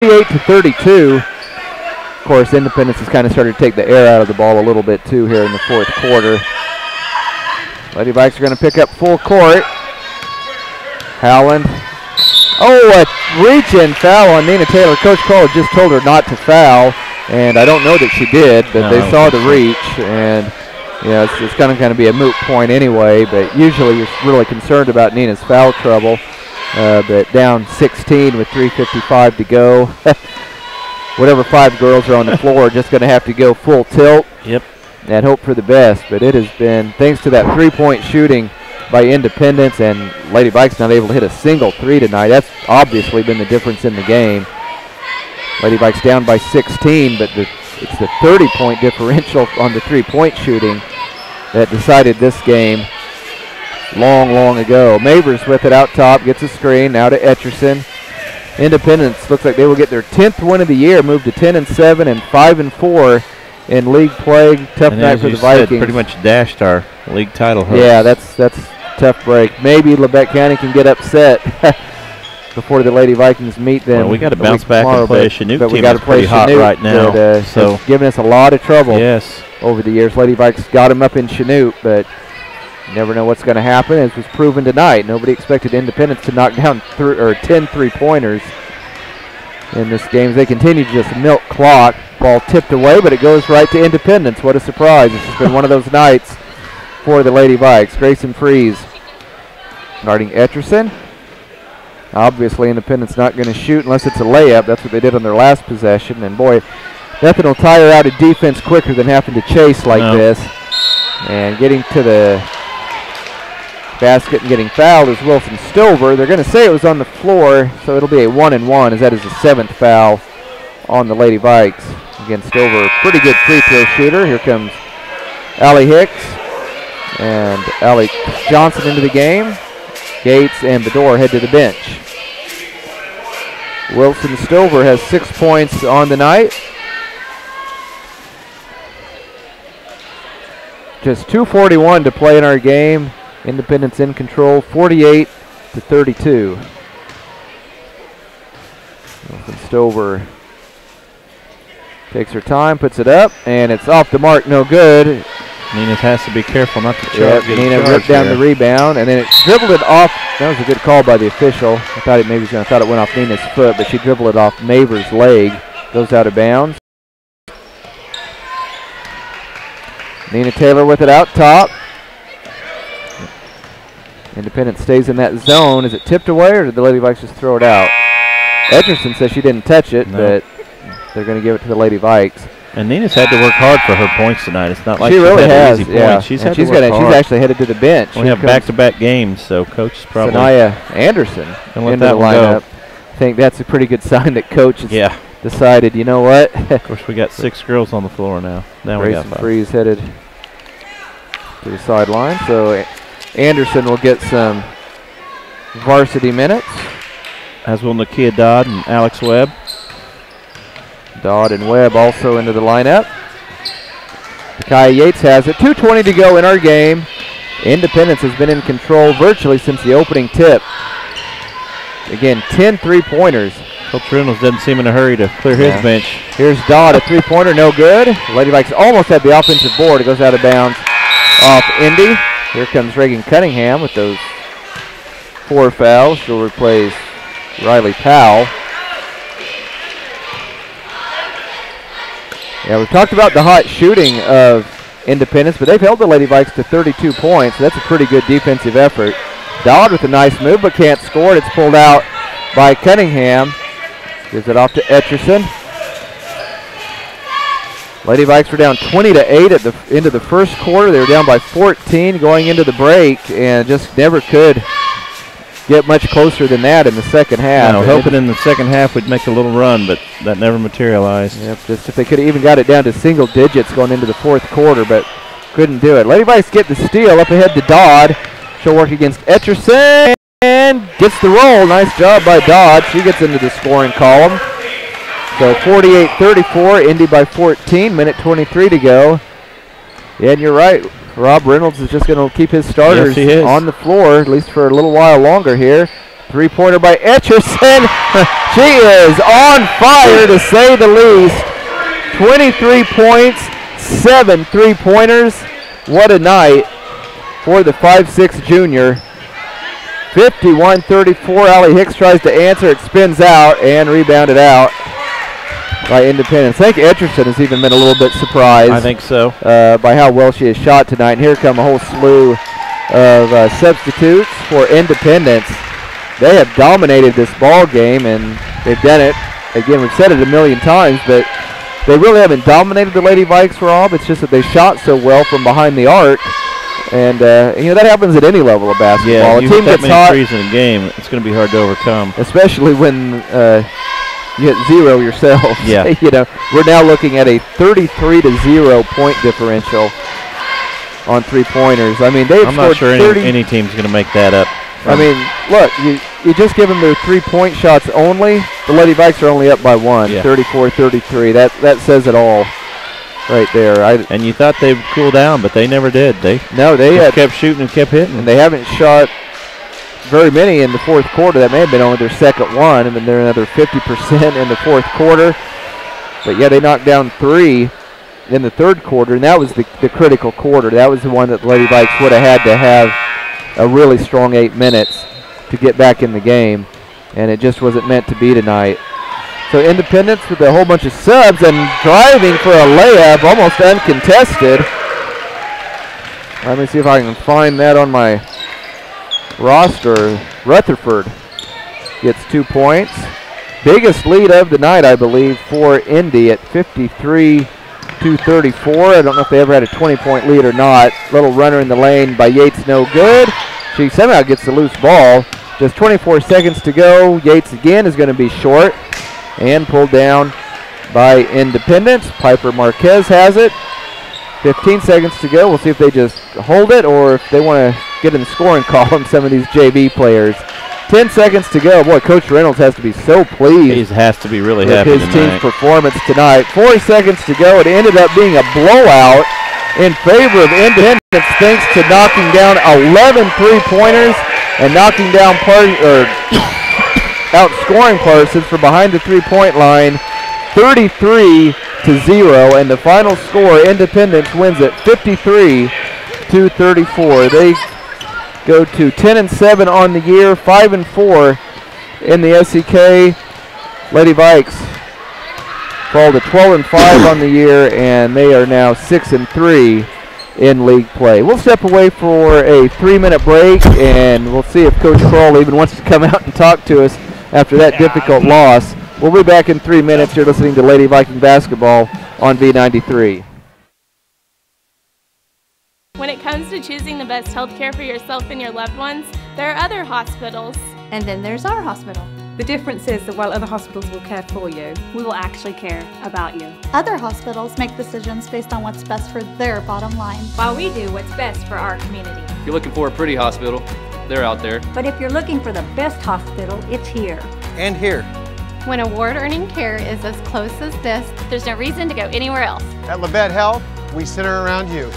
38-32. Of course, Independence has kind of started to take the air out of the ball a little bit too here in the fourth quarter. Lady Vikes are going to pick up full court. Howland. Oh, a reach-in foul on Nina Taylor. Coach Cole just told her not to foul, and I don't know that she did, but they saw the reach, and yeah, it's going to kind of be a moot point anyway, but usually you're really concerned about Nina's foul trouble. But down 16 with 3:55 to go. Whatever 5 girls are on the floor are just going to have to go full tilt. Yep. And hope for the best. But it has been, thanks to that 3-point shooting by Independence, and Lady Vikes not able to hit a single 3 tonight. That's obviously been the difference in the game. Lady Vikes down by 16, but it's the 30-point differential on the 3-point shooting that decided this game long ago. Mavers with it out top, gets a screen, now to Etcherson. Independence looks like they will get their 10th win of the year, move to 10-7 and 5-4 in league play. Tough night for the Vikings. Pretty much dashed our league title hopes. Yeah, that's tough break. Maybe Lebec County can get upset before the Lady Vikings meet them. Well, we got to bounce back and play a Chinook team that's pretty hot right now. So giving us a lot of trouble yes. over the years. Lady Vikes got them up in Chinook, but you never know what's going to happen, as was proven tonight. Nobody expected Independence to knock down 10 3-pointers in this game. They continue to just milk clock. Ball tipped away, but it goes right to Independence. What a surprise. This has been one of those nights for the Lady Vikes. Grayson Freeze guarding Etcherson. Obviously, Independence not going to shoot unless it's a layup. That's what they did on their last possession. And, boy, nothing will tire out of defense quicker than having to chase like this. And getting to the basket and getting fouled is Wilson Stover. They're going to say it was on the floor, so it'll be a 1-and-1, as that is the 7th foul on the Lady Vikes. Again, Stover, pretty good free throw shooter. Here comes Allie Hicks and Allie Johnson into the game. Gates and Bedore head to the bench. Wilson Stover has 6 points on the night. Just 2:41 to play in our game. Independence in control, 48-32. Stover takes her time, puts it up, and it's off the mark, no good. Nina has to be careful not to charge. Nina ripped down the rebound, and then it dribbled it off. That was a good call by the official. I thought it went off Nina's foot, but she dribbled it off Mavers' leg. Goes out of bounds. Nina Taylor with it out top. Independence stays in that zone. Is it tipped away, or did the Lady Vikes just throw it out? Etcherson says she didn't touch it, but they're going to give it to the Lady Vikes. And Nina's had to work hard for her points tonight. It's not like she really has. Easy yeah, points. She's had to work hard. She's actually headed to the bench. We have back-to-back games, so Coach is probably Sanaya Anderson into the lineup. I think that's a pretty good sign that Coach has decided, you know what? Of course, we got 6 girls on the floor now. Now we got 5. Freeze headed to the sideline, so Anderson will get some varsity minutes. As will Nakia Dodd and Alex Webb. Dodd and Webb also into the lineup. Kaya Yates has it. 2:20 to go in our game. Independence has been in control virtually since the opening tip. Again, 10 3-pointers. Coach Reynolds doesn't seem in a hurry to clear his bench. Here's Dodd, a 3-pointer, no good. Lady Vikes almost had the offensive board. It goes out of bounds off Indy. Here comes Reagan Cunningham with those 4 fouls. She'll replace Riley Powell. Yeah, we've talked about the hot shooting of Independence, but they've held the Lady Vikes to 32 points. So that's a pretty good defensive effort. Dodd with a nice move, but can't score. It's pulled out by Cunningham. Gives it off to Etcherson. Lady Vikes were down 20-8 at the end of the first quarter. They were down by 14 going into the break, and just never could get much closer than that in the second half. No, hoping in the second half we'd make a little run, but that never materialized. Yep, just if they could have even got it down to single digits going into the fourth quarter, but couldn't do it. Lady Vikes get the steal up ahead to Dodd. She'll work against Etcherson and gets the roll. Nice job by Dodd. She gets into the scoring column. So 48-34, Indy by 14, minute 23 to go. Yeah, and you're right. Rob Reynolds is just going to keep his starters on the floor, at least for a little while longer here. Three-pointer by Etcherson. She is on fire, to say the least. 23 points, 7 three-pointers. What a night for the 5'6" junior. 51-34. Allie Hicks tries to answer. It spins out and rebounded out by Independence. I think Etcherson has even been a little bit surprised. I think so. By how well she has shot tonight. And here come a whole slew of substitutes for Independence. They have dominated this ball game, and they've done it. Again, we've said it a million times, but they really haven't dominated the Lady Vikes, Rob. It's just that they shot so well from behind the arc. And, that happens at any level of basketball. Yeah, a you team hit that gets many hot, threes in a game, it's going to be hard to overcome. especially when you hit 0 yourself. Yeah. We're now looking at a 33-0 point differential on three-pointers. I mean, they've I'm scored not sure 30. any team's going to make that up. I mean, look, you just give them their three-point shots only. The Lady Vikes are only up by 1, Yeah. 34-33. That says it all right there. And you thought they'd cool down, but they never did. They just kept shooting and kept hitting. and they haven't shot very many in the fourth quarter. That may have been only their second one, and then they're another 50% in the fourth quarter. But, yeah, they knocked down 3 in the third quarter, and that was the critical quarter. That was the one that the Lady Vikes would have had to have a really strong 8 minutes to get back in the game, and it just wasn't meant to be tonight. So Independence with a whole bunch of subs and driving for a layup, almost uncontested. Let me see if I can find that on my roster. Rutherford gets 2 points. Biggest lead of the night, I believe, for Indy at 53-34. I don't know if they ever had a 20-point lead or not. Little runner in the lane by Yates, no good. She somehow gets the loose ball. Just 24 seconds to go. Yates again is going to be short and pulled down by Independence. Piper Marquez has it. 15 seconds to go. We'll see if they just hold it or if they want to get in the scoring column, some of these JV players. 10 seconds to go. Boy, Coach Reynolds has to be so pleased. He has to be really with happy his tonight. team's performance tonight. 4 seconds to go. It ended up being a blowout in favor of Independence thanks to knocking down 11 three-pointers and knocking down outscoring Parsons from behind the three-point line 33-0. And the final score, Independence wins it 53-34. They go to 10-7 on the year, 5-4 in the SEK. Lady Vikes fall to 12-5 on the year, and they are now 6-3 in league play. We'll step away for a 3-minute break, and we'll see if Coach Kroll even wants to come out and talk to us after that difficult loss. We'll be back in 3 minutes. You're listening to Lady Viking Basketball on V93. When it comes to choosing the best health care for yourself and your loved ones, there are other hospitals. And then there's our hospital. The difference is that while other hospitals will care for you, we will actually care about you. Other hospitals make decisions based on what's best for their bottom line, while we do what's best for our community. If you're looking for a pretty hospital, they're out there. But if you're looking for the best hospital, it's here. And here. When award-earning care is as close as this, there's no reason to go anywhere else. At Labette Health, we center around you.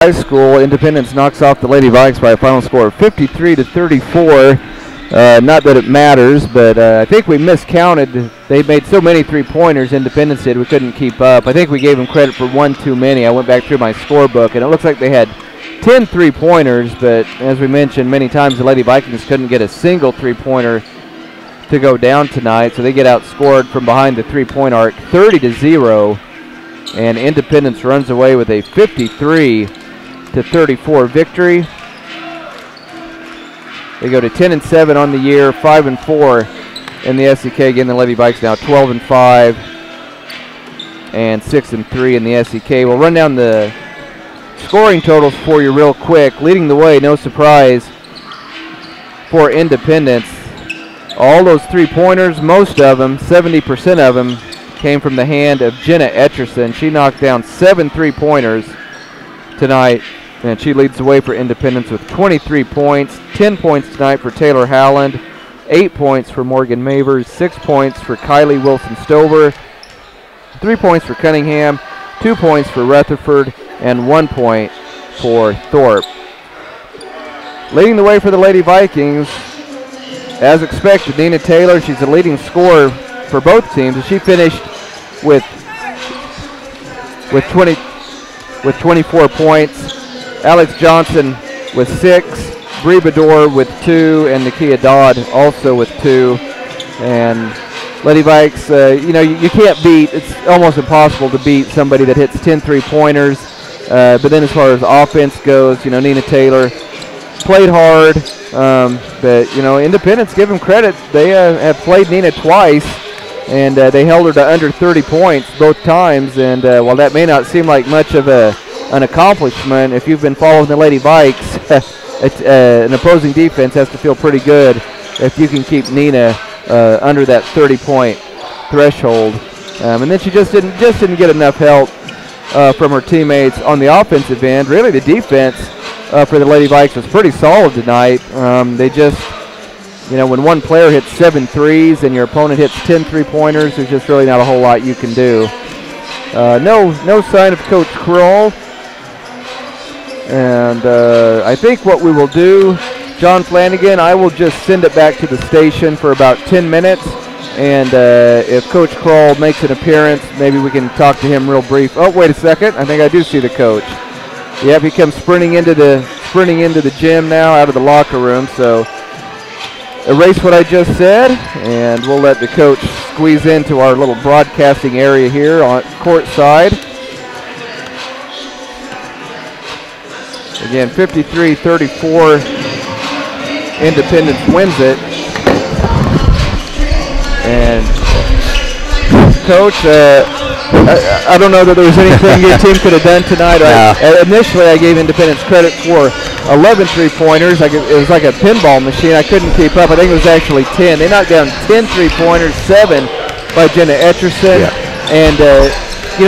High school, Independence knocks off the Lady Vikings by a final score of 53-34. Not that it matters, but I think we miscounted. They made so many three-pointers, Independence did, we couldn't keep up. I think we gave them credit for one too many. I went back through my scorebook, and it looks like they had 10 three-pointers, but as we mentioned many times, the Lady Vikings couldn't get a single three-pointer to go down tonight, so they get outscored from behind the three-point arc 30-0, and Independence runs away with a 53-34 victory. They go to 10-7 on the year, 5-4 in the SEK. Again, the Lady Vikings now 12-5 and 6-3 in the SEK. We'll run down the scoring totals for you real quick. Leading the way, no surprise, for Independence. All those three-pointers, most of them, 70% of them, came from the hand of Jenna Etcherson. She knocked down 7 three-pointers tonight, and she leads the way for Independence with 23 points. 10 points tonight for Taylor Howland, 8 points for Morgan Mavers, 6 points for Kylie Wilson-Stover, 3 points for Cunningham, 2 points for Rutherford, and 1 point for Thorpe. Leading the way for the Lady Vikings, as expected, Nina Taylor. She's the leading scorer for both teams, and she finished with 24 points. Alex Johnson with 6, Bree Bedore with 2, and Nakia Dodd also with 2. And Lady Vikes, you can't beat, it's almost impossible to beat somebody that hits 10 three-pointers. But then as far as offense goes, Nina Taylor played hard. But, Independence, give them credit. They have played Nina twice, and they held her to under 30 points both times. And while that may not seem like much of an accomplishment, if you've been following the Lady Vikes, an opposing defense has to feel pretty good if you can keep Nina under that 30-point threshold. And then she just didn't get enough help from her teammates on the offensive end. Really, the defense for the Lady Vikes was pretty solid tonight. They just, when one player hits 7 threes and your opponent hits 10 three-pointers, there's just really not a whole lot you can do. No sign of Coach Kroll. And I think what we will do, John Flanagan, I will just send it back to the station for about 10 minutes. And if Coach Kroll makes an appearance, maybe we can talk to him real brief. Oh, wait a second. I think I do see the coach. Yep, he comes sprinting into the gym now, out of the locker room. So erase what I just said, and we'll let the coach squeeze into our little broadcasting area here on court side. Again, 53-34, Independence wins it. And Coach, I don't know that there was anything your team could have done tonight. Initially, I gave Independence credit for 11 three-pointers. It was like a pinball machine. I couldn't keep up. I think it was actually 10. They knocked down 10 three-pointers, 7 by Jenna Etcherson. Yeah. And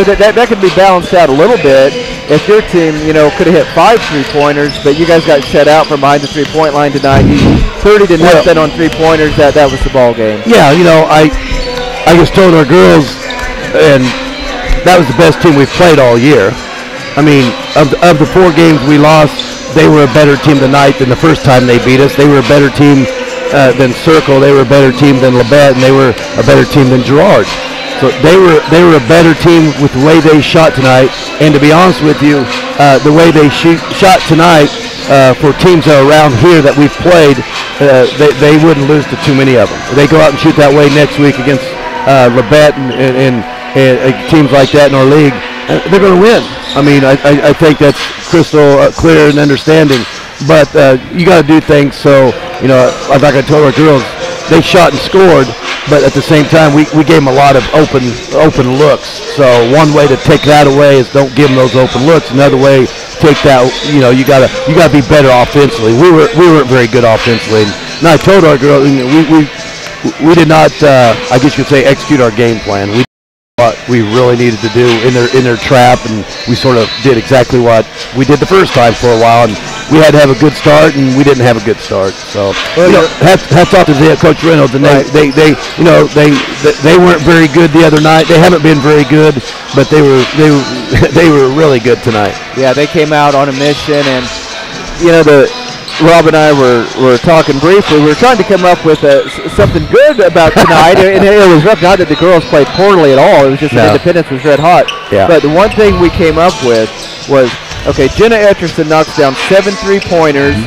that could be balanced out a little bit if your team, could have hit 5 three-pointers, but you guys got shut out from behind the three-point line tonight. 30-0 on three-pointers. That was the ball game. Yeah, I just told our girls, and that was the best team we've played all year. I mean, of the 4 games we lost, they were a better team tonight than the first time they beat us. They were a better team than Circle. They were a better team than Labette, and they were a better team than Girard. So they were a better team with the way they shot tonight. And to be honest with you, the way they shot tonight for teams around here that we've played, they wouldn't lose to too many of them. If they go out and shoot that way next week against Labette and teams like that in our league, they're going to win. I mean, I think that's crystal clear and understanding. But you got to do things so, like I told our girls, they shot and scored, but at the same time, we gave them a lot of open looks. So one way to take that away is don't give them those open looks. Another way, take that, you gotta be better offensively. We weren't very good offensively. And I told our girls, we did not, I guess you could say, execute our game plan. what we really needed to do in their trap, and we sort of did exactly what we did the first time for a while, and we had to have a good start, and we didn't have a good start. So hats off to Coach Reynolds, and they weren't very good the other night. They haven't been very good, but they were really good tonight. Yeah, they came out on a mission, and Rob and I were talking briefly. We were trying to come up with something good about tonight, and it was rough. Not that the girls played poorly at all. It was just that Independence was red hot. Yeah. But the one thing we came up with was, okay, Jenna Etcherson knocks down 7 3-pointers.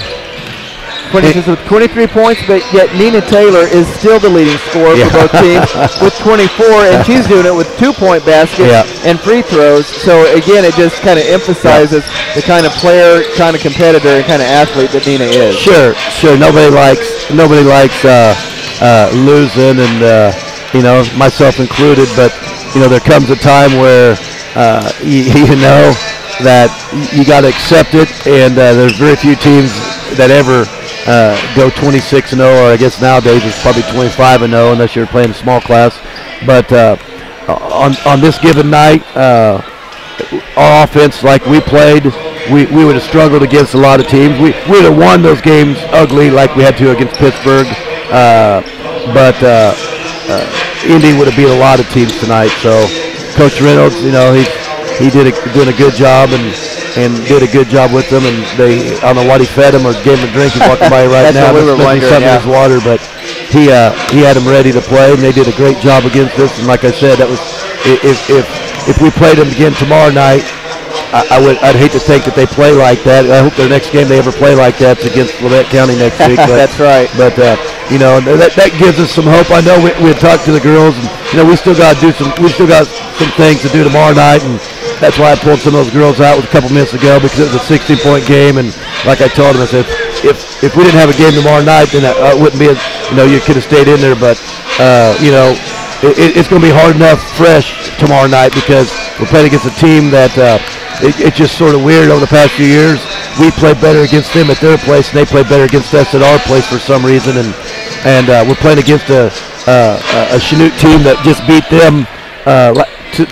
23 points, but yet Nina Taylor is still the leading scorer for both teams with 24, and she's doing it with 2-point baskets and free throws. So again, it just kind of emphasizes the kind of player, kind of competitor, and kind of athlete that Nina is. Sure. Nobody likes losing, and myself included. But there comes a time where you know that you got to accept it, and there's very few teams that ever go 26-0, or I guess nowadays it's probably 25-0 unless you're playing a small class. But on this given night, our offense, like we played, we would have struggled against a lot of teams. We would have won those games ugly like we had to against Pittsburgh, but Indy would have beat a lot of teams tonight. So Coach Reynolds, he did doing a good job, and did a good job with them, and I don't know what he fed them or gave them a drink. He's walking by right now. That's what we were wondering. Something in his water, but he had them ready to play, and they did a great job against us. And like I said, that was if we played them again tomorrow night, I'd hate to think that they play like that. I hope their next game they ever play like that's against Labette County next week. But, that's right. But that gives us some hope. I know we had talked to the girls, and we still got some things to do tomorrow night, and that's why I pulled some of those girls out a couple minutes ago, because it was a 16-point game, and like I told them, I said, if we didn't have a game tomorrow night, then it wouldn't be you could have stayed in there, but it's going to be hard enough fresh tomorrow night, because we're playing against a team that it's just sort of weird over the past few years. We play better against them at their place, and they play better against us at our place for some reason, and we're playing against a Chanute team that just beat them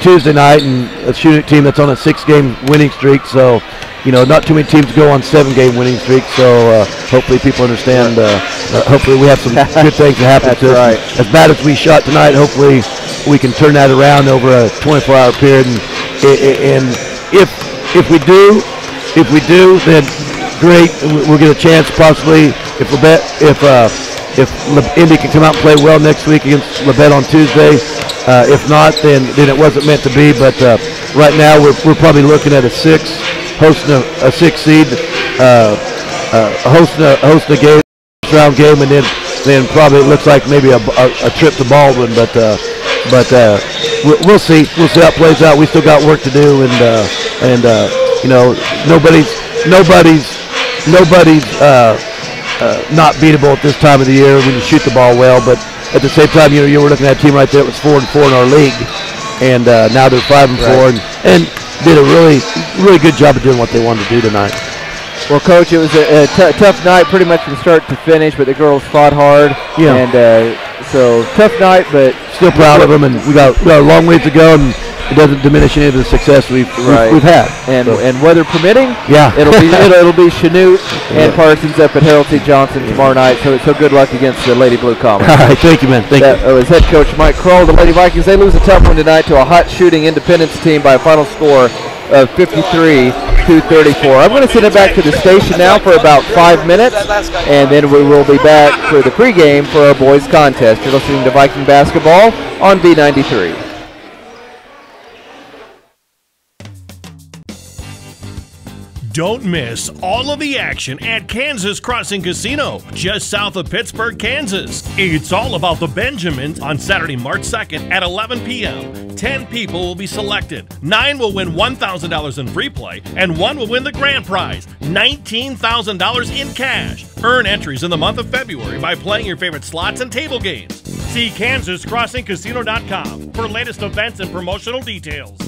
Tuesday night, and a Chanute team that's on a 6-game winning streak. So, not too many teams go on 7-game winning streaks. So hopefully people understand. Hopefully we have some good things to happen to us. Right. As bad as we shot tonight, hopefully we can turn that around over a 24-hour period. And if we do, then great. We'll get a chance possibly if Indy can come out and play well next week against Labette on Tuesday. If not, then it wasn't meant to be. But right now we're probably looking at a 6, hosting a 6 seed, hosting a game, round game, and then probably it looks like maybe a trip to Baldwin. But we'll see. We'll see how it plays out. We still got work to do, and nobody's not beatable at this time of the year when you shoot the ball well. But at the same time, you were looking at a team right there that was 4-4 in our league, and now they're 5-4, and did a really, really good job of doing what they wanted to do tonight. Well, Coach, it was a tough night pretty much from start to finish, but the girls fought hard. Yeah. And so tough night, but still proud of them, and we got a long ways to go, and it doesn't diminish any of the success we've had. And weather permitting, it'll be Chanute and Parsons up at Harold T. Johnson tomorrow night. So good luck against the Lady Blue Comets. All right, thank you, man. Thank you. Was head coach Mike Kroll. The Lady Vikings, they lose a tough one tonight to a hot shooting Independence team by a final score of 53-34. I'm going to send it back to the station now for about 5 minutes, and then we will be back for the pregame for our boys contest. You're listening to Viking basketball on B93. Don't miss all of the action at Kansas Crossing Casino, just south of Pittsburgh, Kansas. It's all about the Benjamins on Saturday, March 2nd at 11 p.m. 10 people will be selected. 9 will win $1,000 in free play, and 1 will win the grand prize, $19,000 in cash. Earn entries in the month of February by playing your favorite slots and table games. See KansasCrossingCasino.com for latest events and promotional details.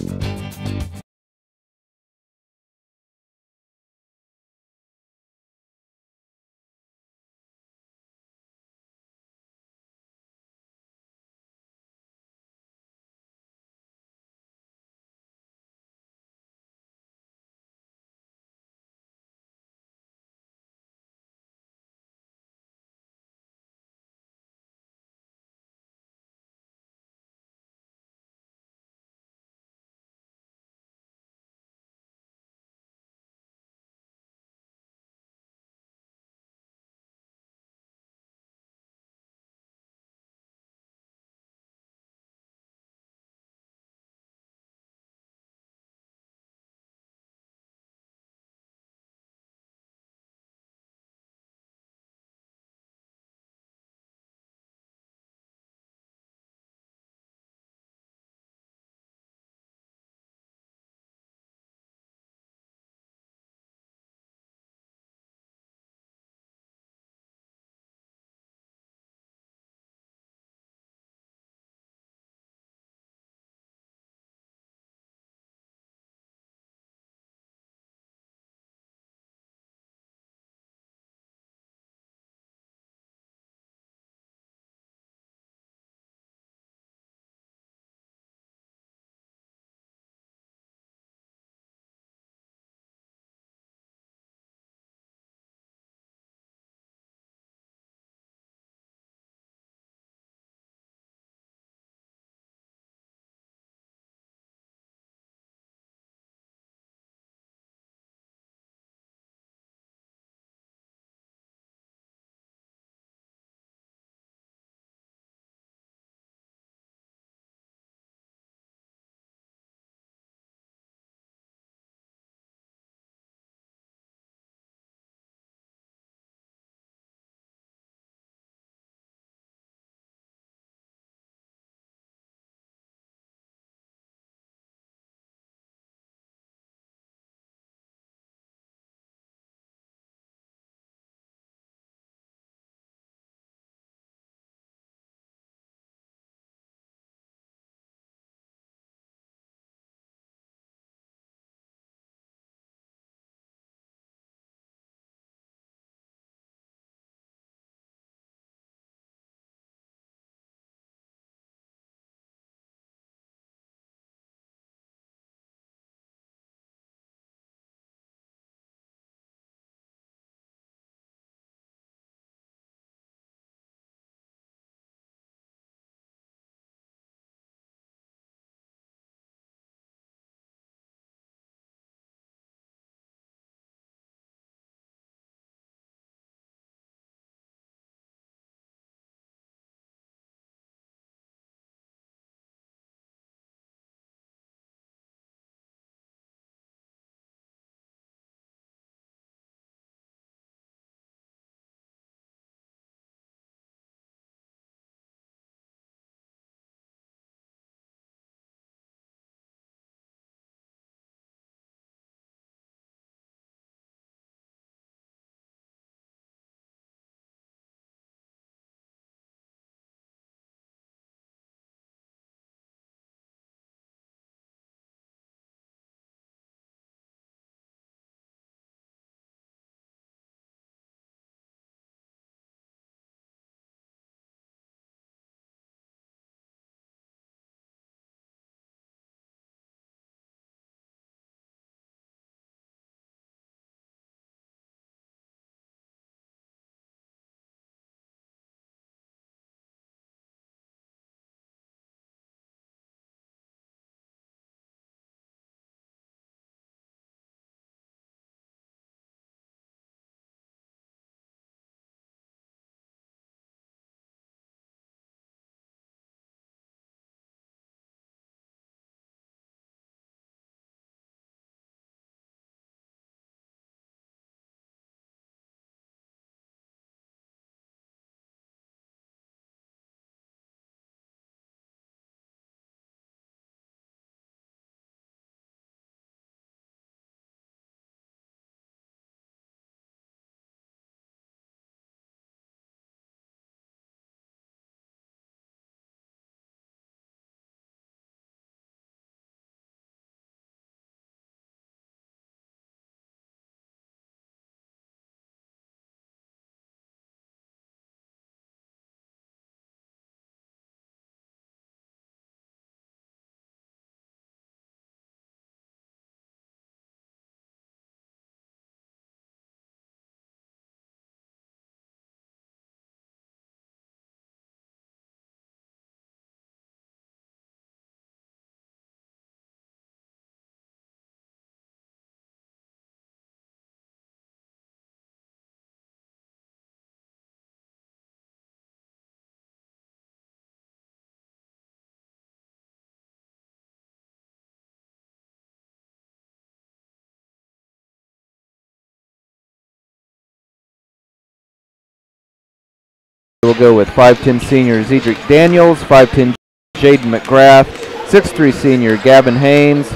We'll go with 5'10 senior Zedric Daniels, 5'10 Jaden McGrath, 6'3 senior Gavin Haynes,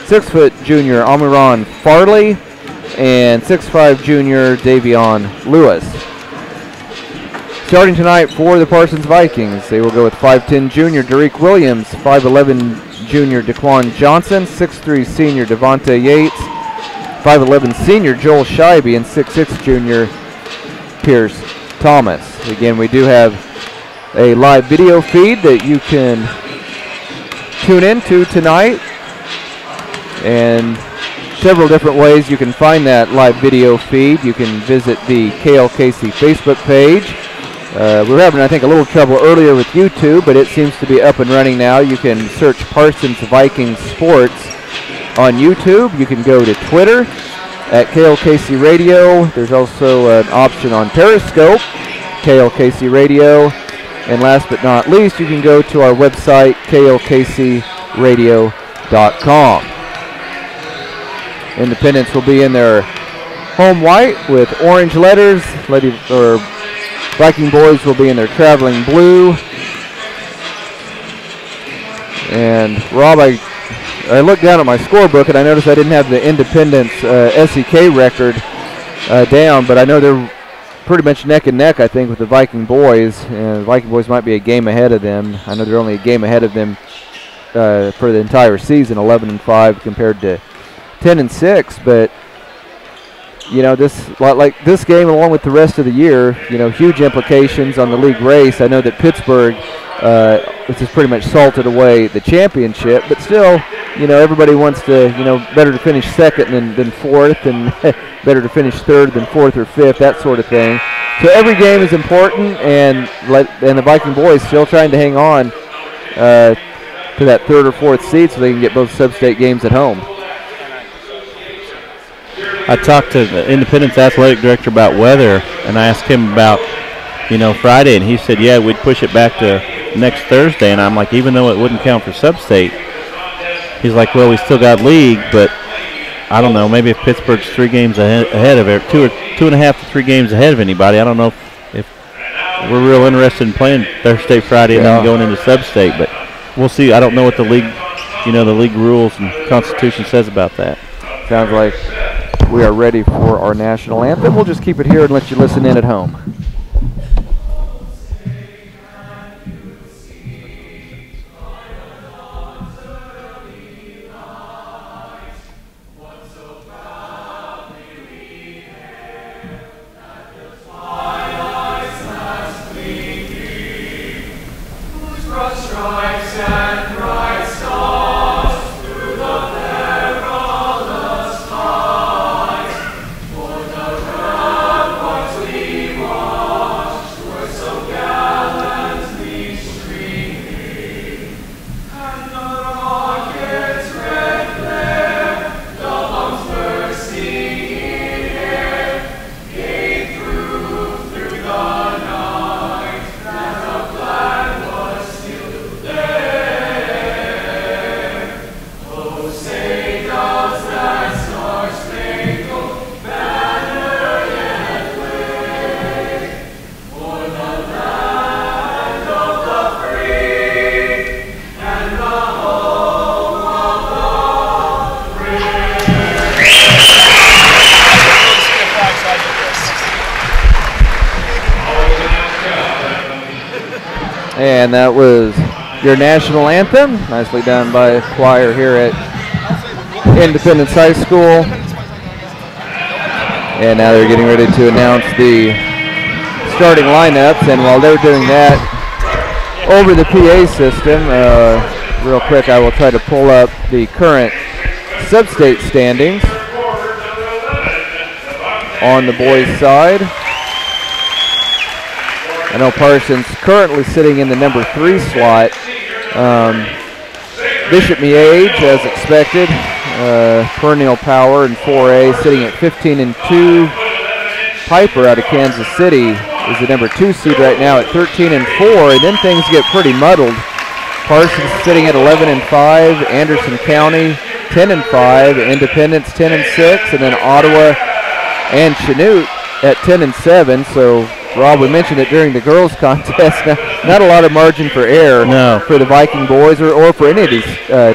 6 foot junior Amiron Farley, and 6'5 junior Davion Lewis. Starting tonight for the Parsons Vikings, they will go with 5'10 junior Derek Williams, 5'11 junior Daquan Johnson, 6'3 senior Devontae Yates, 5'11 senior Joel Scheibe, and 6'6 junior Pierce Thomas. Again, we do have a live video feed that you can tune into tonight, and several different ways you can find that live video feed. You can visit the KLKC Facebook page. We were having, I think, a little trouble earlier with YouTube, but it seems to be up and running now. You can search Parsons Vikings Sports on YouTube. You can go to Twitter at KLKC Radio. There's also an option on Periscope, KLKC Radio. And last but not least, you can go to our website, klkcradio.com. Independence will be in their home white with orange letters. Viking boys will be in their traveling blue. And Rob, I looked down at my scorebook and I noticed I didn't have the Independence SEK record down, but I know they're pretty much neck and neck, I think, with the Viking boys. The Viking boys might be a game ahead of them. I know they're only a game ahead of them for the entire season, 11-5 compared to 10-6, but you know, this game, along with the rest of the year, you know, huge implications on the league race. I know that Pittsburgh has just pretty much salted away the championship, but still, you know, everybody wants to, you know, better to finish second than fourth, and better to finish third than fourth or fifth, that sort of thing. So every game is important, and the Viking boys still trying to hang on to that third or fourth seed so they can get both sub-state games at home. I talked to the Independence athletic director about weather, and I asked him about, you know, Friday, and he said, yeah, we'd push it back to next Thursday. And I'm like, even though it wouldn't count for sub-state, he's like, well, we still got league, but I don't know, maybe if Pittsburgh's 3 games ahead of it, 2.5 to 3 games ahead of anybody, I don't know if we're real interested in playing Thursday, Friday, and then going into sub-state, but we'll see. I don't know what the league, you know, the league rules and constitution says about that. Sounds like we are ready for our national anthem. We'll just keep it here and let you listen in at home. And that was your national anthem, nicely done by a choir here at Independence High School. And now they're getting ready to announce the starting lineups, and while they're doing that over the PA system, real quick I will try to pull up the current sub-state standings on the boys' side. I know Parsons currently sitting in the number 3 slot. Bishop Miege, as expected, perennial power in 4A, sitting at 15-2. Piper out of Kansas City is the number 2 seed right now at 13-4, and then things get pretty muddled. Parsons sitting at 11-5, Anderson County 10-5, Independence 10-6, and then Ottawa and Chanute at 10-7. So Rob, we mentioned it during the girls' contest. Not a lot of margin for error for the Viking boys or for any of these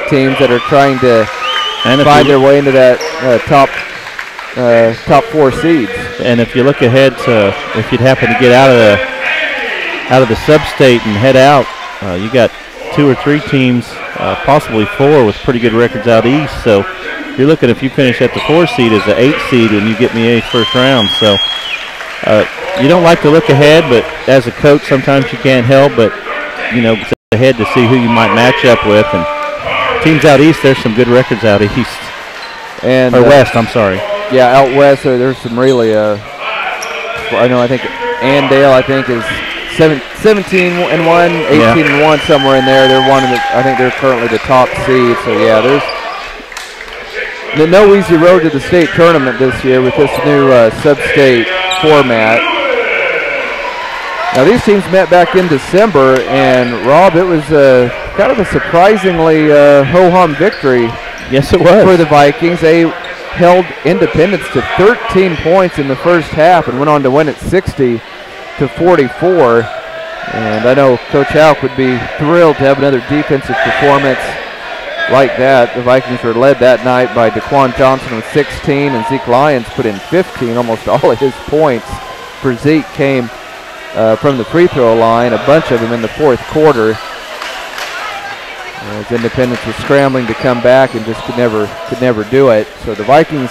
teams that are trying to find their way into that top 4 seeds. And if you look ahead to if you'd happen to get out of the sub-state and head out, you got 2 or 3 teams, possibly 4, with pretty good records out east. So you're looking, if you finish at the 4 seed as the 8 seed and you get me first round. So you don't like to look ahead, but as a coach, sometimes you can't help but, get ahead to see who you might match up with. And teams out east, there's some good records out east. And or west, I'm sorry. Yeah, out west, there's some really, I think Andale, is 17-1, 18-1, somewhere in there. They're one of the, I think they're currently the top seed. So yeah, there's no easy road to the state tournament this year with this new sub-state format. Now these teams met back in December, and Rob, it was kind of a surprisingly ho-hum victory. Yes, it was. For the Vikings. They held Independence to 13 points in the first half and went on to win it 60-44. And I know Coach Houck would be thrilled to have another defensive performance like that. The Vikings were led that night by Daquan Johnson with 16, and Zeke Lyons put in 15. Almost all of his points for Zeke came from the free throw line, a bunch of them in the fourth quarter. As Independence was scrambling to come back and just could never do it. So the Vikings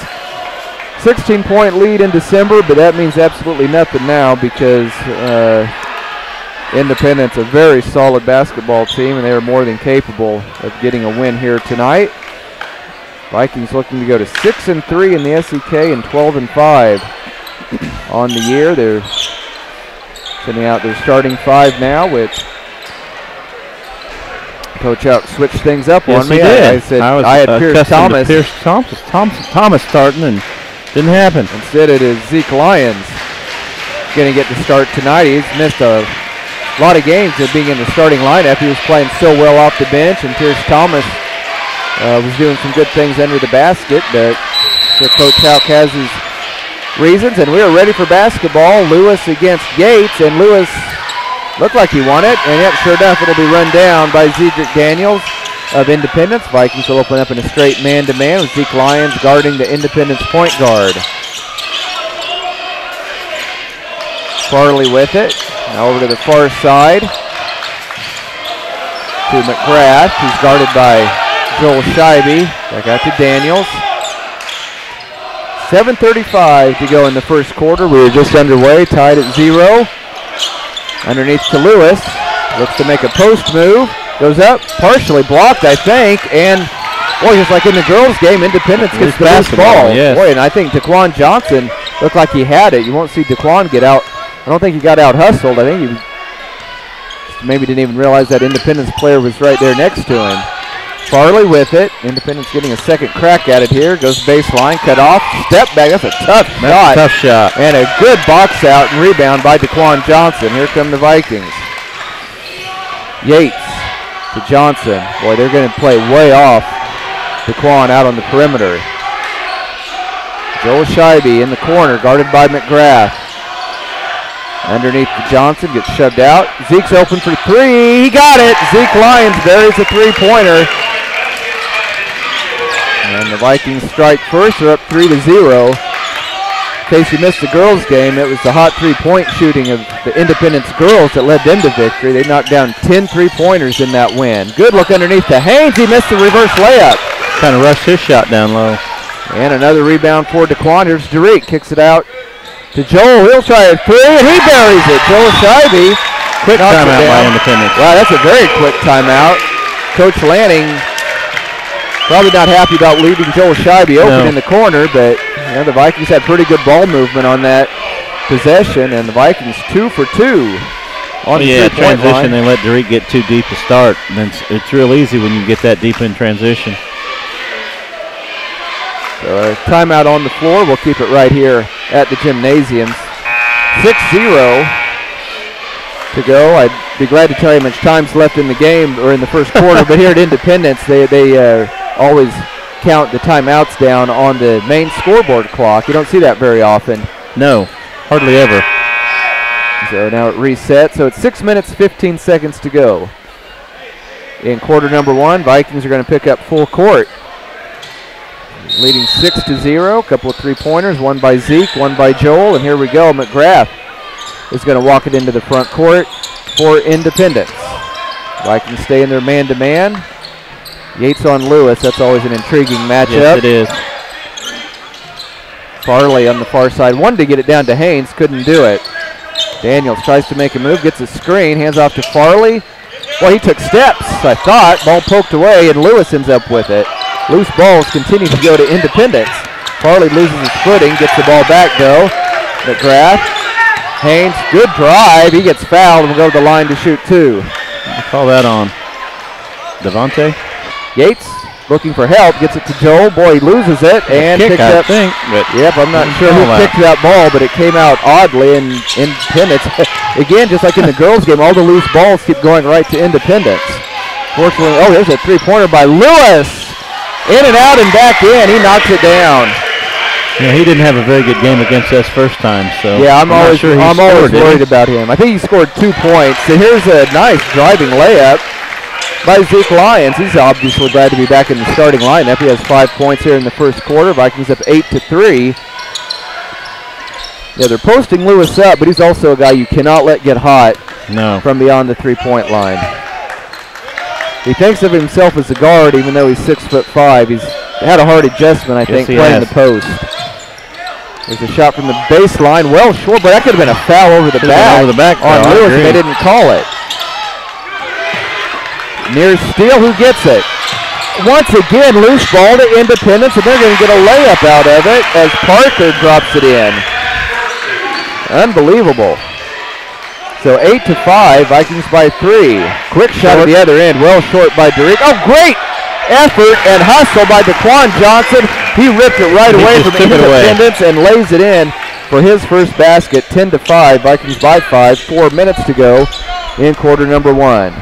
16-point lead in December, but that means absolutely nothing now because Independence, a very solid basketball team, and they are more than capable of getting a win here tonight. Vikings looking to go to 6-3 in the SEK and 12-5 on the year. They're sending out their starting 5 now, which Coach Houck switched things up on me. Did. I said I had Pierce Thomas. Thomas starting, and didn't happen. Instead, it is Zeke Lyons going to get to start tonight. He's missed a lot of games of being in the starting lineup. He was playing so well off the bench, and Pierce Thomas was doing some good things under the basket. But so Coach Houck has his reasons, and we are ready for basketball. Lewis against Gates, and Lewis looked like he won it, and yep, sure enough, it'll be run down by Zedric Daniels of Independence. Vikings will open up in a straight man-to-man with Zeke Lyons guarding the Independence point guard. Farley with it. Now over to the far side to McGrath, who's guarded by Joel Scheibe. Back out to Daniels. 7:35 to go in the first quarter. We are just underway, tied at 0. Underneath to Lewis, looks to make a post move, goes up, partially blocked, I think, and boy, just like in the girls' game, Independence gets the loose ball. Yes. Boy, and I think Daquan Johnson looked like he had it. You won't see Daquan get out. I don't think he got out hustled. I think he maybe didn't even realize that Independence player was right there next to him. Farley with it. Independence getting a second crack at it here. Goes baseline, cut off, step back. That's a tough shot. Tough shot. And a good box out and rebound by Daquan Johnson. Here come the Vikings. Yates to Johnson. Boy, they're going to play way off Daquan out on the perimeter. Joel Scheibe in the corner, guarded by McGrath. Underneath to Johnson, gets shoved out. Zeke's open for 3. He got it. Zeke Lyons buries a 3-pointer. And the Vikings strike first. They're up 3-0. In case you missed the girls' game, it was the hot 3-point shooting of the Independence girls that led them to victory. They knocked down 10 3-pointers in that win. Good look underneath to Haynes. He missed the reverse layup. Kind of rushed his shot down low. And another rebound for Daquan. Here's Derek. Kicks it out to Joel. He'll try a 3, and he buries it. Joel Scheibe. Quick timeout by Independence. Wow, that's a very quick timeout. Coach Lanning probably not happy about leaving Joel Scheibe open in the corner, but the Vikings had pretty good ball movement on that possession, and the Vikings 2 for 2 on the transition. line. They let Derek get too deep to start. And it's real easy when you get that deep in transition. So a timeout on the floor. We'll keep it right here at the gymnasium. 6-0 to go. I'd be glad to tell you how much time's left in the game or in the first quarter, but here at Independence, they always count the timeouts down on the main scoreboard clock. You don't see that very often. No, hardly ever. So now it resets. So it's 6 minutes, 15 seconds to go. In quarter number 1, Vikings are going to pick up full court. Leading 6-0. A couple of three-pointers, one by Zeke, one by Joel. And here we go. McGrath is going to walk it into the front court for Independence. Vikings stay in their man-to-man. Yates on Lewis. That's always an intriguing matchup. Yes, it is. Farley on the far side. Wanted to get it down to Haynes. Couldn't do it. Daniels tries to make a move. Gets a screen. Hands off to Farley. Well, he took steps, I thought. Ball poked away, and Lewis ends up with it. Loose balls continue to go to Independence. Farley loses his footing. Gets the ball back, though. McGrath. Haynes. Good drive. He gets fouled and will go to the line to shoot 2. Call that on Devontae. Yates looking for help, gets it to Joel. Boy, he loses it and kick, picks up. Yep, I'm not sure who kicked that ball, but it came out oddly. And Independence, again, just like in the girls' game, all the loose balls keep going right to Independence. Fortunately, oh, there's a three-pointer by Lewis. In and out and back in. He knocks it down. Yeah, he didn't have a very good game against us first time, so yeah, I'm always worried about him. I think he scored 2 points. And here's a nice driving layup by Zeke Lyons. He's obviously glad to be back in the starting lineup. He has 5 points here in the first quarter. Vikings up 8-3. Yeah, they're posting Lewis up, but he's also a guy you cannot let get hot from beyond the three-point line. He thinks of himself as a guard, even though he's 6'5". He's had a hard adjustment, I think, playing the post. There's a shot from the baseline, well short, but that could have been a foul over the back on Lewis, and they didn't call it. Near steal, who gets it? Once again, loose ball to Independence, and they're going to get a layup out of it as Parker drops it in. Unbelievable. So 8-5, Vikings by 3. Quick shot at the other end, well short by Derek. Oh, great effort and hustle by Daquan Johnson. He ripped it right away from Independence and lays it in for his first basket. 10-5, Vikings by 5. 4 minutes to go in quarter number 1.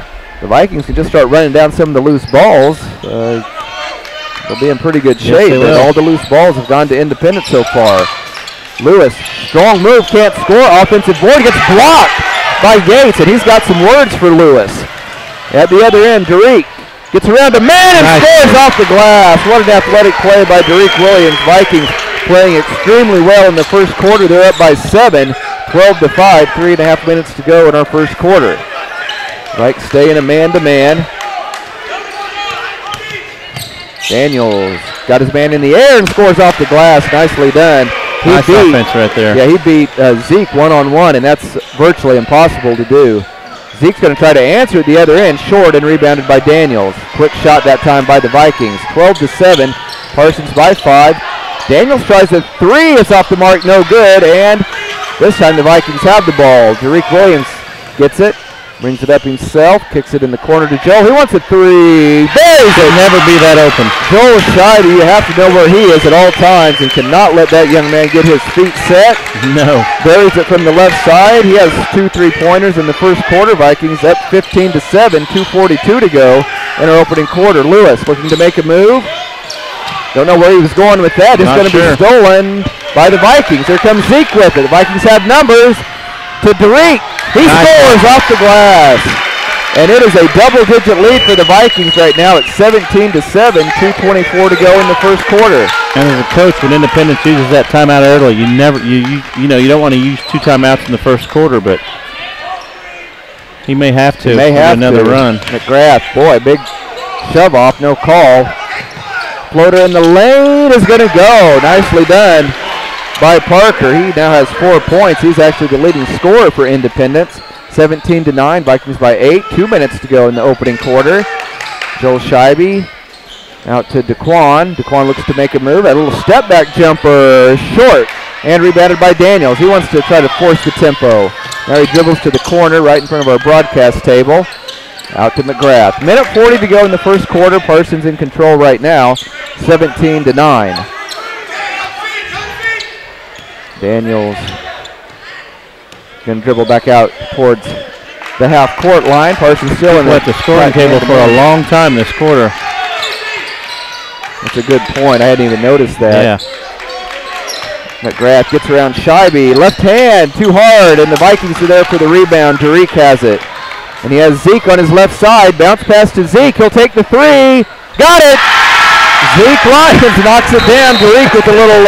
The Vikings can just start running down some of the loose balls. They'll be in pretty good shape. But all the loose balls have gone to Independence so far. Lewis, strong move, can't score. Offensive board gets blocked by Yates, and he's got some words for Lewis. At the other end, Derek gets around to man and scores off the glass. What an athletic play by Derek Williams. Vikings playing extremely well in the first quarter. They're up by 7, 12-5, 3.5 minutes to go in our first quarter. Vikings stay in a man-to-man. Daniels got his man in the air and scores off the glass. Nicely done. Nice offense right there. Yeah, he beat Zeke one-on-one, and that's virtually impossible to do. Zeke's going to try to answer at the other end, short and rebounded by Daniels. Quick shot that time by the Vikings. 12-7, Parsons by 5. Daniels tries a 3, it's off the mark, no good, and this time the Vikings have the ball. Derek Williams gets it, brings it up himself, kicks it in the corner to Joel. He wants a 3. Buries it. Never be that open. Joel Scheide, you have to know where he is at all times and cannot let that young man get his feet set. No. Buries it from the left side. He has 2 3-pointers in the first quarter. Vikings up 15-7, 2:42 to go in our opening quarter. Lewis looking to make a move. Don't know where he was going with that. It's going to be stolen by the Vikings. Here comes Zeke with it. The Vikings have numbers to Derek. He scores off the glass. And it is a double-digit lead for the Vikings right now at 17-7, 2:24 to go in the first quarter. And as a coach, when Independence uses that timeout early, you don't want to use 2 timeouts in the first quarter, but he may have to. Another run. McGrath, boy, big shove off, no call. Floater in the lane is going to go. Nicely done by Parker. He now has 4 points. He's actually the leading scorer for Independence. 17-9, Vikings by 8. 2 minutes to go in the opening quarter. Joel Scheide out to Daquan. Daquan looks to make a move. A little step back jumper, short, and rebounded by Daniels. He wants to try to force the tempo. Now he dribbles to the corner right in front of our broadcast table. Out to McGrath. Minute 40 to go in the first quarter. Parsons in control right now, 17-9. Daniels going to dribble back out towards the half-court line. Parsons still in the scoring table for a long time this quarter. That's a good point. I hadn't even noticed that. Yeah. McGrath gets around Scheibe. Left hand, too hard, and the Vikings are there for the rebound. Derek has it. And he has Zeke on his left side. Bounce pass to Zeke. He'll take the three. Got it! Zeke Lyons knocks it down. Derek with a little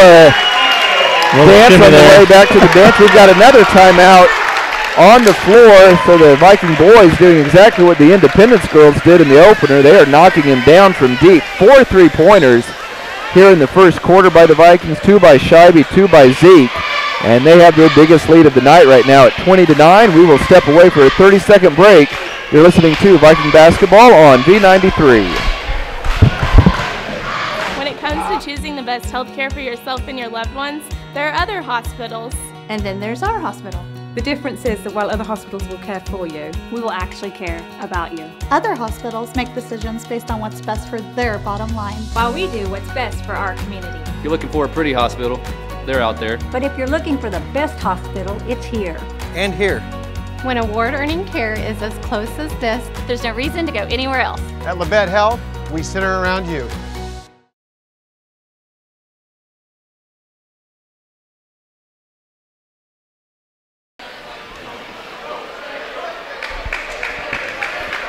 dance on the way back to the bench. We've got another timeout on the floor. So the Viking boys doing exactly what the Independence girls did in the opener. They are knocking him down from deep. 4 3-pointers here in the first quarter by the Vikings. 2 by Scheibe, 2 by Zeke. And they have their biggest lead of the night right now at 20-9. We will step away for a 30-second break. You're listening to Viking basketball on V93. When it comes to choosing the best health care for yourself and your loved ones, there are other hospitals. And then there's our hospital. The difference is that while other hospitals will care for you, we will actually care about you. Other hospitals make decisions based on what's best for their bottom line, while we do what's best for our community. If you're looking for a pretty hospital, they're out there. But if you're looking for the best hospital, it's here. And here. When award-earning care is as close as this, there's no reason to go anywhere else. At Labette Health, we center around you.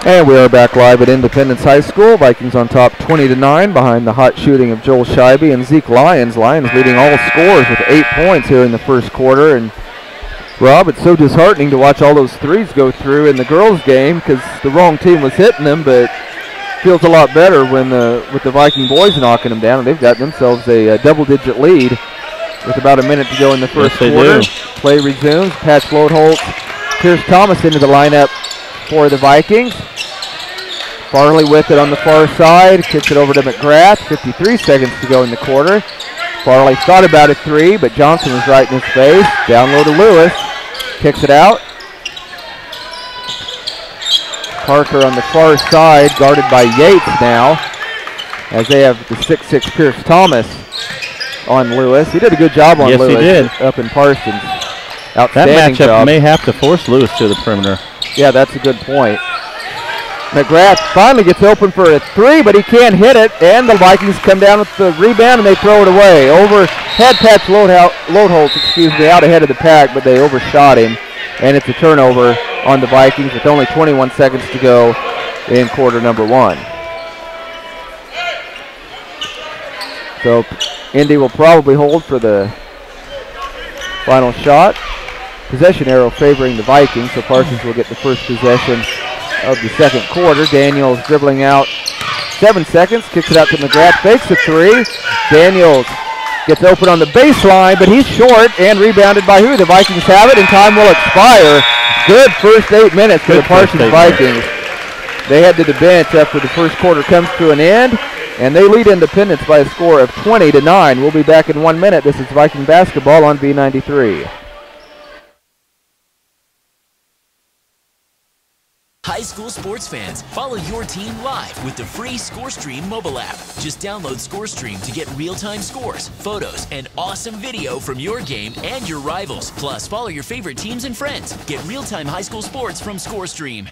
And we are back live at Independence High School. Vikings on top 20-9 behind the hot shooting of Joel Scheibe and Zeke Lyons. Lyons leading all scores with 8 points here in the first quarter. And Rob, it's so disheartening to watch all those threes go through in the girls' game because the wrong team was hitting them, but feels a lot better when with the Viking boys knocking them down. And they've got themselves a double-digit lead with about a minute to go in the first quarter. Play resumes. Patch Lodeholt, Pierce Thomas into the lineup for the Vikings. Farley with it on the far side, kicks it over to McGrath. 53 seconds to go in the quarter. Farley thought about a three, but Johnson was right in his face. Down low to Lewis, kicks it out. Parker on the far side, guarded by Yates now, as they have the 6'6" Pierce Thomas on Lewis. He did a good job on Lewis. Yes, he did. Up in Parsons. That Outstanding matchup job. may have to force Lewis to the perimeter. Yeah, that's a good point. McGrath finally gets open for a three, but he can't hit it, and the Vikings come down with the rebound, and they throw it away. Overhead patch Lodeholt, out ahead of the pack, but they overshot him, and it's a turnover on the Vikings with only 21 seconds to go in quarter number 1. So Indy will probably hold for the final shot. Possession arrow favoring the Vikings, so Parsons will get the first possession of the second quarter. Daniels dribbling out 7 seconds, kicks it out to McGrath, fakes a three. Daniels gets open on the baseline, but he's short and rebounded by who? The Vikings have it, and time will expire. Good first 8 minutes for the Parsons Vikings. They head to the bench after the first quarter comes to an end, and they lead Independence by a score of 20-9. We'll be back in 1 minute. This is Viking basketball on V93. High school sports fans, follow your team live with the free ScoreStream mobile app. Just download ScoreStream to get real-time scores, photos, and awesome video from your game and your rivals. Plus, follow your favorite teams and friends. Get real-time high school sports from ScoreStream.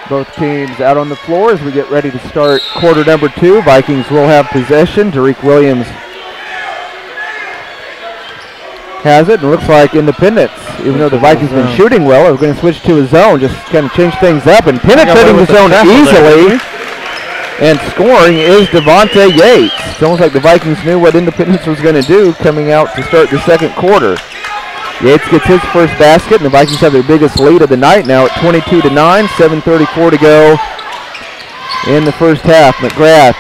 Both teams out on the floor as we get ready to start quarter number 2. Vikings will have possession. Derek Williams has it, and it looks like Independence, even though the Vikings have been shooting well, are going to switch to a zone, just kind of change things up, and penetrating the zone easily and scoring is Devontae Yates. It's almost like the Vikings knew what Independence was going to do coming out to start the second quarter. Yates gets his first basket, and the Vikings have their biggest lead of the night now at 22-9, 7:34 to go in the first half. McGrath,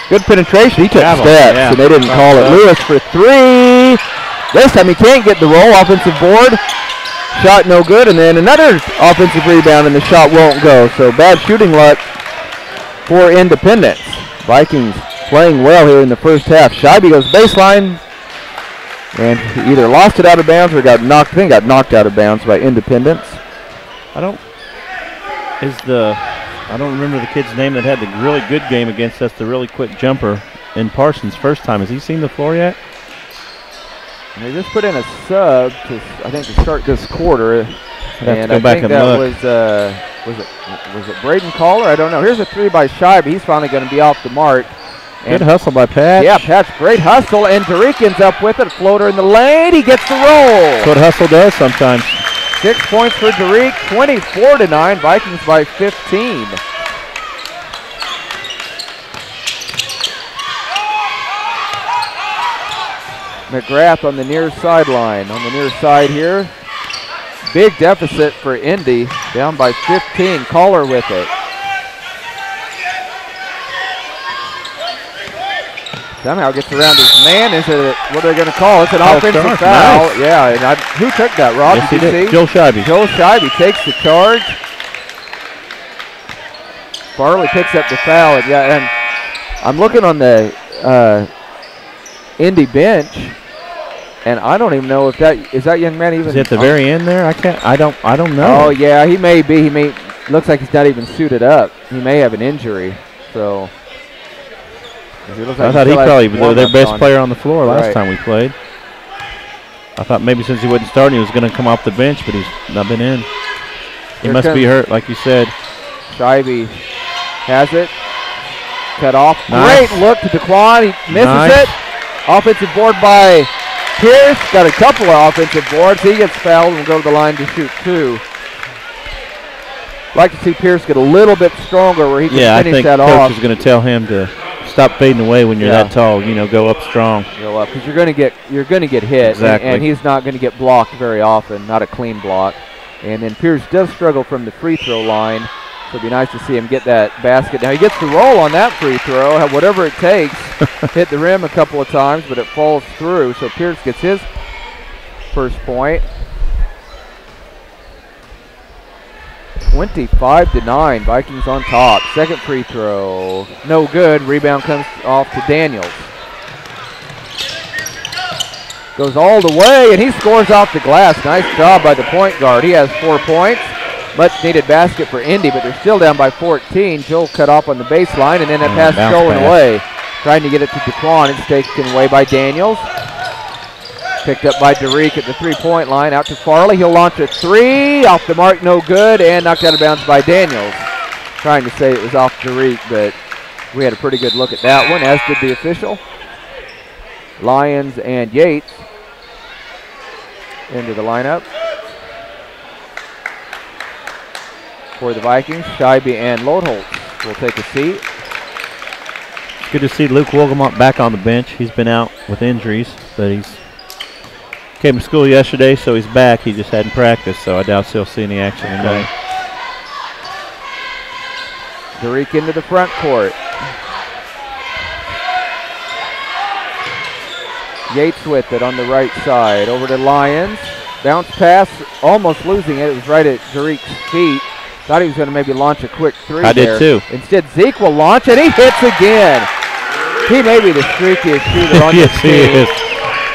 good penetration. He took steps, and they didn't call it. Lewis for 3. This time he can't get the roll. Offensive board. Shot no good, and then another offensive rebound, and the shot won't go. So bad shooting luck for Independence. Vikings playing well here in the first half. Scheibe goes baseline, and he either lost it out of bounds or got knocked out of bounds by Independence. I don't remember the kid's name that had the really good game against us, the really quick jumper in Parsons first time. Has he seen the floor yet? And they just put in a sub to start this quarter. And I think that was it Braden Caller? I don't know. Here's a 3 by Scheibe. He's finally going to be off the mark. Good hustle by Patch. Yeah, Patch, great hustle, and Tariq ends up with it. Floater in the lane. He gets the roll. That's what hustle does sometimes. 6 points for Tariq, 24-9. Vikings by 15. McGrath on the near sideline. On the near side here. Big deficit for Indy. Down by 15. Caller with it. Somehow gets around his man. Is it what are they going to call? It's an offensive foul. Nice. Yeah, and who took that, Rob? Yes, did you see? Joel Scheibe. Joel Scheibe takes the charge. Farley picks up the foul. And I'm looking on the Indy bench, and I don't even know if is that young man even. Is he at the very end there? I don't know. Oh yeah, he may be. Looks like he's not even suited up. He may have an injury. So. I thought he probably was their best player on the floor last time we played. I thought maybe since he wasn't starting, he was going to come off the bench, but he's not been in. He must be hurt, like you said. Scheibe has it. Cut off. Nice. Great look to DeQuan. He misses it. Offensive board by Pierce. Got a couple of offensive boards. He gets fouled and will go to the line to shoot 2. Like to see Pierce get a little bit stronger where he can finish that off. Yeah, I think Coach is going to tell him to stop fading away when you're that tall. Go up strong. Go up because you're going to get hit, exactly. and he's not going to get blocked very often. Not a clean block. And then Pierce does struggle from the free throw line, so it'd be nice to see him get that basket. Now he gets the roll on that free throw, whatever it takes. Hit the rim a couple of times, but it falls through. So Pierce gets his first point. 25-9, Vikings on top. Second free throw, no good. Rebound comes off to Daniels. Goes all the way, and he scores off the glass. Nice job by the point guard. He has 4 points. Much needed basket for Indy, but they're still down by 14. Joel cut off on the baseline, and then that pass stolen away. Trying to get it to DeQuan. It's taken away by Daniels. Picked up by Tariq at the 3-point line. Out to Farley. He'll launch a 3. Off the mark, no good. And knocked out of bounds by Daniels. Trying to say it was off Tariq, but we had a pretty good look at that one, as did the official. Lyons and Yates into the lineup for the Vikings. Scheibe and Lodholtz will take a seat. It's good to see Luke Wolgamont back on the bench. He's been out with injuries, but he's came to school yesterday, so he's back. He just hadn't practiced, so I doubt he'll see any action tonight. Tariq into the front court. Yates with it on the right side. Over to Lyons. Bounce pass, almost losing it. It was right at Tariq's feet. Thought he was going to maybe launch a quick 3 I did too. Instead, Zeke will launch, and he hits again. He may be the streakiest shooter on yes, this team. He is.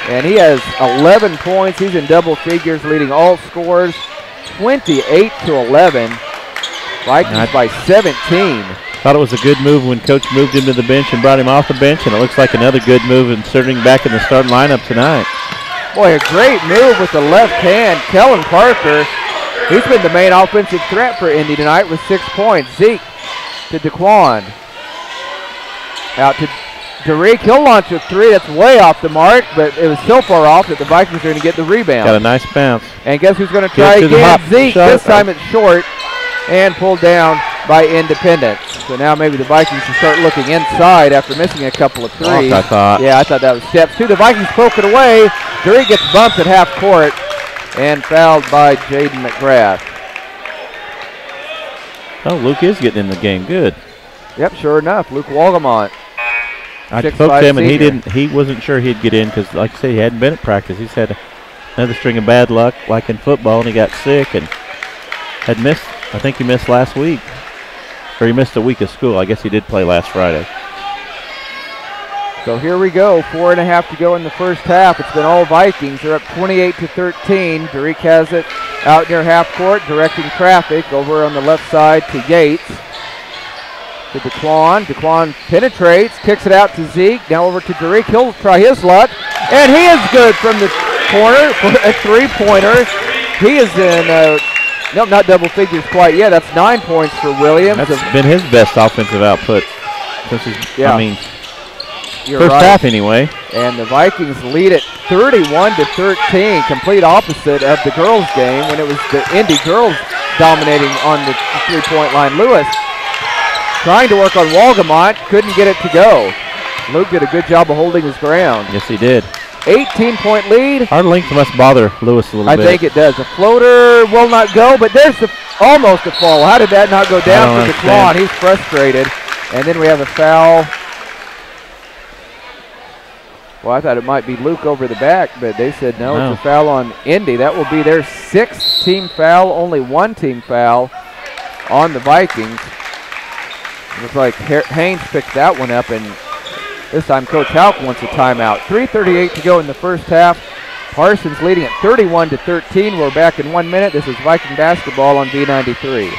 And he has 11 points. He's in double figures, leading all scores, 28-11. Vikings by 17. Thought it was a good move when Coach moved him to the bench and brought him off the bench, and it looks like another good move inserting back in the starting lineup tonight. Boy, a great move with the left hand. Kellen Parker, he's been the main offensive threat for Indy tonight with 6 points. Zeke to DeQuan. Out to Tariq, he'll launch a 3. That's way off the mark, but it was so far off that the Vikings are going to get the rebound. Got a nice bounce. And guess who's going to try again? Zeke. This time it's short and pulled down by Independence. So now maybe the Vikings can start looking inside after missing a couple of 3s. I thought. Yeah, I thought that was steps 2. The Vikings poke it away. Tariq gets bumped at half court and fouled by Jaden McGrath. Oh, Luke is getting in the game. Good. Yep, sure enough, Luke Walgamont. I spoke to him, and he wasn't sure he'd get in because, like I said, he hadn't been at practice. He's had another string of bad luck, like in football, and he got sick and had missed. I think he missed last week, or he missed a week of school. I guess he did play last Friday. So here we go, 4.5 to go in the first half. It's been all Vikings. They're up 28-13. Derek has it out near half court, directing traffic over on the left side to Yates. To DeQuan. DeQuan penetrates, kicks it out to Zeke. Now over to Derek. He'll try his luck. And he is good from the corner for a three-pointer. He is in, nope, not double figures quite yet. That's 9 points for Williams. That's been his best offensive output since he's, I mean, first half anyway. And the Vikings lead it 31-13, complete opposite of the girls' game when it was the Indy girls dominating on the three-point line. Lewis trying to work on Walgamont, couldn't get it to go. Luke did a good job of holding his ground. Yes, he did. 18-point lead. Our length must bother Lewis a little bit. I think it does. The floater will not go, but there's almost a fall. How did that not go down for DeQuan? He's frustrated. And then we have a foul. Well, I thought it might be Luke over the back, but they said no, it's a foul on Indy. That will be their 6th team foul, only 1 team foul on the Vikings. It looks like Haynes picked that one up, and this time Coach Houck wants a timeout. 3:38 to go in the first half. Parsons leading at 31-13. We're back in 1 minute. This is Viking basketball on B93.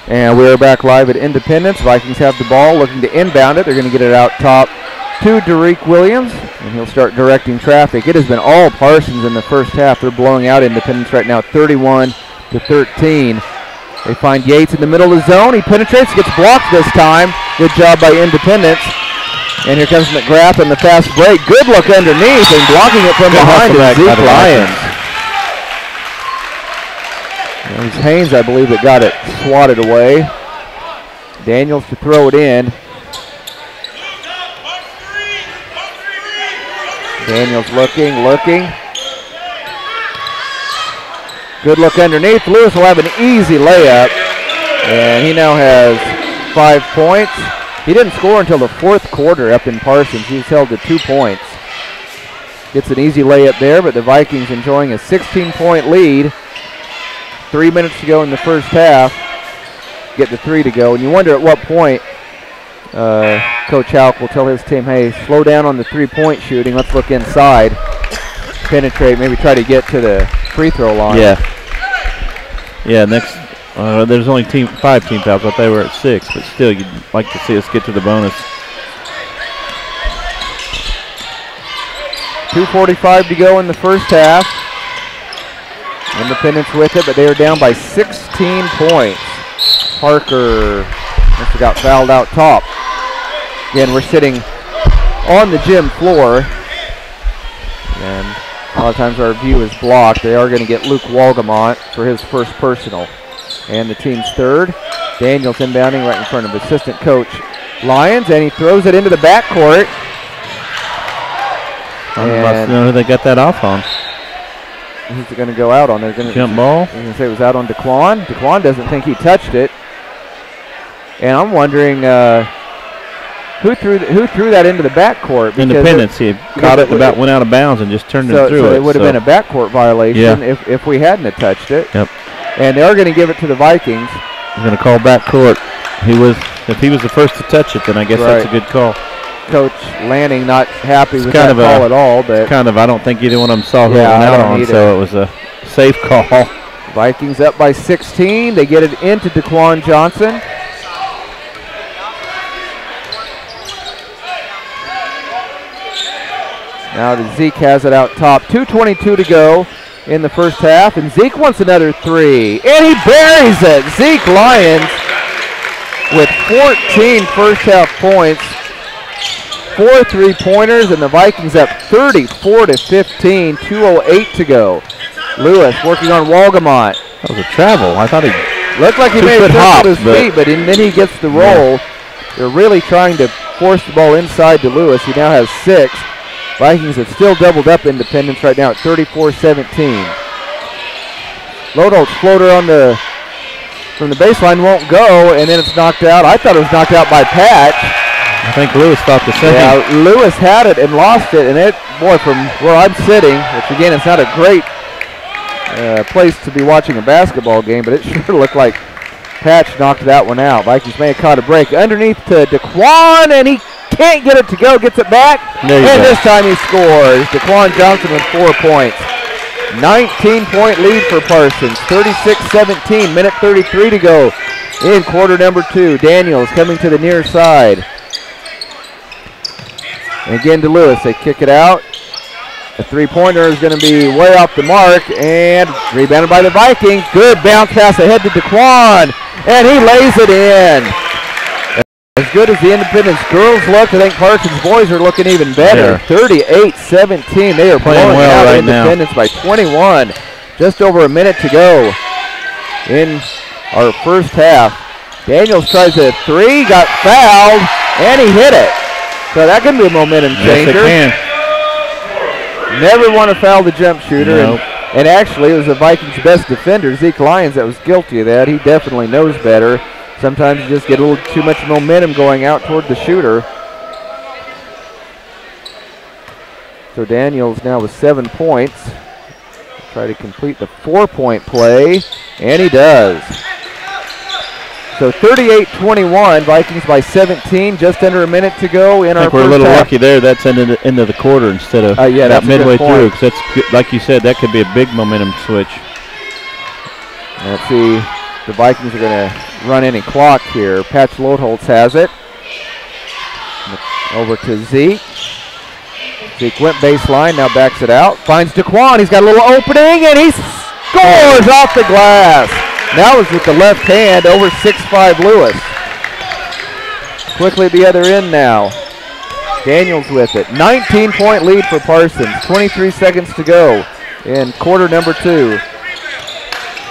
And we are back live at Independence. Vikings have the ball, looking to inbound it. They're going to get it out top to Derek Williams, and he'll start directing traffic. It has been all Parsons in the first half. They're blowing out Independence right now, 31-13. They find Yates in the middle of the zone. He penetrates, gets blocked this time. Good job by Independence. And here comes McGrath on the fast break. Good look underneath, and blocking it from behind is Zeke Lyons. It was Haynes, I believe, that got it swatted away. Daniels to throw it in. Daniels looking. Good look underneath. Lewis will have an easy layup. And he now has 5 points. He didn't score until the fourth quarter up in Parsons. He's held to 2 points. Gets an easy layup there, but the Vikings enjoying a 16-point lead. 3 minutes to go in the first half. Get the 3 to go. And you wonder at what point Coach Houck will tell his team, hey, slow down on the three-point shooting. Let's look inside. Penetrate, maybe try to get to the free throw line. Yeah, next, there's only 5 team fouls. I thought they were at 6, but still, you'd like to see us get to the bonus. 2:45 to go in the first half. Independence with it, but they are down by 16 points. Parker must have got fouled out top. Again, we're sitting on the gym floor, and a lot of times our view is blocked. They are going to get Luke Walgamont for his first personal. And the team's third. Daniels inbounding right in front of assistant coach Lyons, and he throws it into the backcourt. I'm about to know who they got that off on. Who's it going to go out on? They're going to jump ball. I'm going to say it was out on DeQuan. DeQuan doesn't think he touched it. And I'm wondering who threw that into the backcourt. Independence. He caught it and about went out of bounds and just turned it through. So it would have been a backcourt violation if we hadn't have touched it. Yep. And they are going to give it to the Vikings. He's going to call backcourt. If he was the first to touch it, then I guess that's a good call. Coach Lanning not happy with that call at all. But I don't think either one of them saw who it went out on, so it was a safe call. Vikings up by 16. They get it into DeQuan Johnson. Now Zeke has it out top. 2:22 to go in the first half, and Zeke wants another three, and he buries it. Zeke Lyons with 14 first half points, 4 3-pointers, and the Vikings up 34-15, 2:08 to go. Lewis working on Walgamont. That was a travel. I thought he looked like he made a hop with his feet, but then he gets the roll. They're really trying to force the ball inside to Lewis. He now has 6. Vikings have still doubled up Independence right now at 34-17. Lodolt's floater from the baseline won't go, and then it's knocked out. I thought it was knocked out by Patch. I think Lewis thought the same. Yeah, Lewis had it and lost it, and from where I'm sitting, which again, it's not a great place to be watching a basketball game, but it sure looked like Patch knocked that one out. Vikings may have caught a break. Underneath to DeQuan, and he can't get it to go, gets it back, and this time he scores. DeQuan Johnson with 4 points. 19-point lead for Parsons, 36-17, minute 33 to go in quarter number 2. Daniels coming to the near side. And again to Lewis, they kick it out. The 3-pointer is going to be way off the mark, and rebounded by the Vikings. Good bounce pass ahead to DeQuan, and he lays it in. As good as the Independence girls look, I think Parsons boys are looking even better. 38-17. They are blowing out right Independence by 21. Just over a minute to go in our first half. Daniels tries a 3, got fouled, and he hit it. So that can be a momentum changer. Yes, it can. Never want to foul the jump shooter. Nope. And actually, it was the Vikings' best defender, Zeke Lyons, that was guilty of that. He definitely knows better. Sometimes you just get a little too much momentum going out toward the shooter. So Daniels now with 7 points. Try to complete the 4-point play, and he does. So 38-21, Vikings by 17, just under a minute to go in our first half. We're a little lucky there. That's into the quarter instead of that midway through. Because that's good. Like you said, that could be a big momentum switch. Let's see. The Vikings are going to run any clock here. Patch Lodholtz has it. Over to Zeke. Zeke went baseline, now backs it out. Finds DeQuan. He's got a little opening, and he scores off the glass. Now is with the left hand over 6'5" Lewis. Quickly the other end now. Daniels with it. 19-point lead for Parsons. 23 seconds to go in quarter number 2.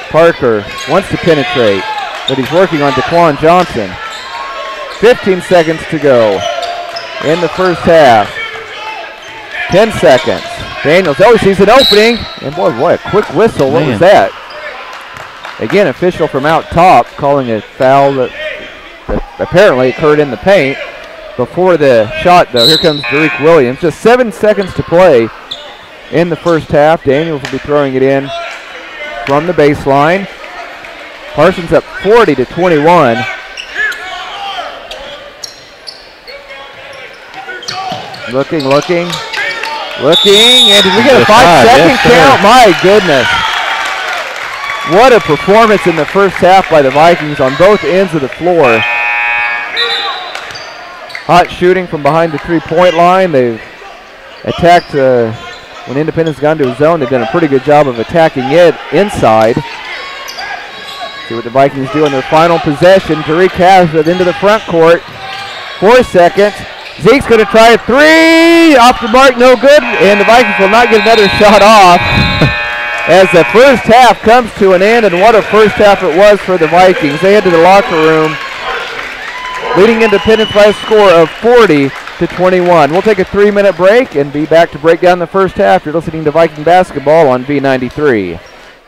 Parker wants to penetrate, but he's working on DeQuan Johnson. 15 seconds to go in the first half. 10 seconds. Daniels sees an opening, and boy, a quick whistle. What was that? Again, official from out top calling a foul that apparently occurred in the paint before the shot, though. Here comes Derek Williams. Just 7 seconds to play in the first half. Daniels will be throwing it in from the baseline. Parsons up 40-21. Looking, and did we get a 5-second count? My goodness. What a performance in the first half by the Vikings on both ends of the floor. Hot shooting from behind the 3-point line. They've attacked when Independence got into a zone. They've done a pretty good job of attacking it inside. See what the Vikings do in their final possession. Tariq has it into the front court. 4 seconds. Zeke's going to try a 3. Off the mark, no good. And the Vikings will not get another shot off as the first half comes to an end. And what a first half it was for the Vikings. They head to the locker room, leading Independence by a score of 40-21. We'll take a 3-minute break and be back to break down the first half. You're listening to Viking basketball on V93.